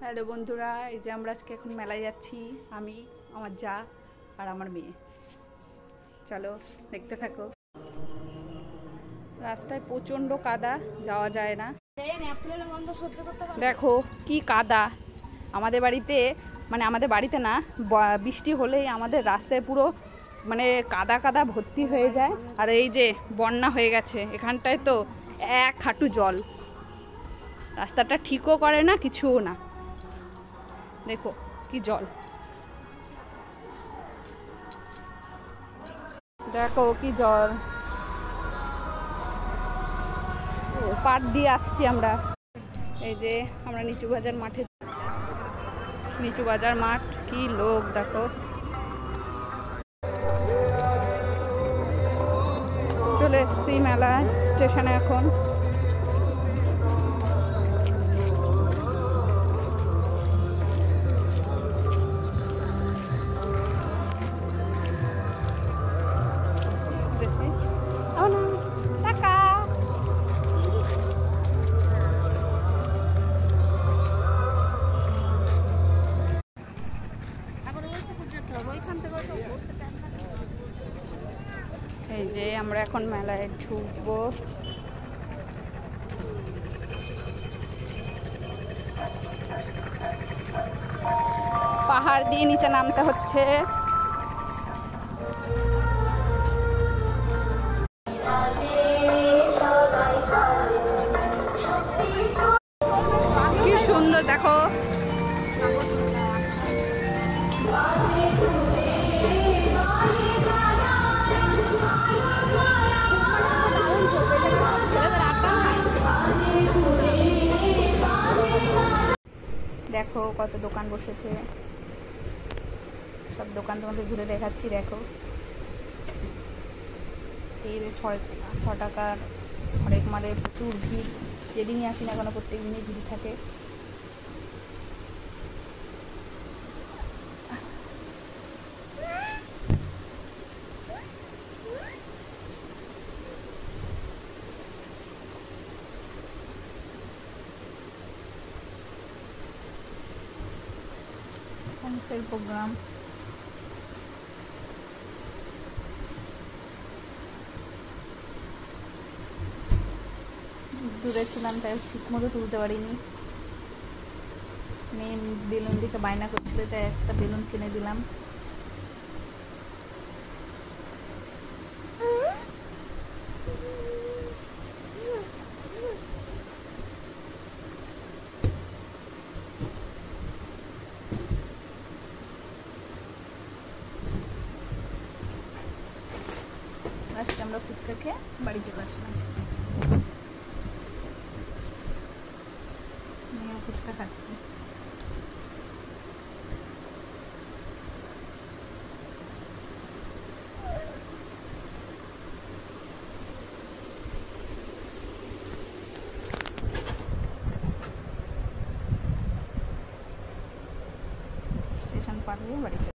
Hello বন্ধুরা, এই যে আমরা আজকে এখন মেলায় যাচ্ছি, আমি, আমার যা আর আমার মেয়ে। চলো দেখতে থাকো। রাস্তায় প্রচণ্ড কাদা, যাওয়া যায় না। দেখো কি কাদা। আমাদের বাড়িতে আমাদের বাড়িতে না, বৃষ্টি হলেই আমাদের রাস্তায় পুরো কাদা কাদা ভর্তি হয়ে যায়। আর এই যে বন্যা হয়ে গেছে এখানটায়, তো এক হাঁটু জল। রাস্তাটা ঠিকও করে না, কিছুও না। দেখো কি জল, দেখো কি জল। পাট দিয়ে আসছি আমরা। এই যে আমরা নিচু বাজার মাঠে, নিচু বাজার মাঠ, কি লোক দেখো। চলে এসছি মেলায় স্টেশনে এখন। এই যে আমরা এখন মেলায় ঢুকবো। পাহাড় দিয়ে নিচে নামতে হচ্ছে। কি সুন্দর দেখো। দেখো কত দোকান বসেছে, সব দোকান তোমাদের ঘুরে দেখাচ্ছি। দেখো এই 6 টাকার হরেক মালে প্রচুর ভিড়। যেদিনই আসি না কেন প্রত্যেক দিনই ভিড় থাকে। ডান্সের প্রোগ্রাম। দূরে ছিলাম তাই ঠিক মতো তুলতে পারিনি। মেয়ে বেলুন দিকে বায়না করছিল, তাই একটা বেলুন কিনে দিলাম। লাস্টে আমরা ফুচকা খেয়ে বাড়ি চলে আসলাম। ফুচকা খাচ্ছি। স্টেশন পার হয়ে বাড়ি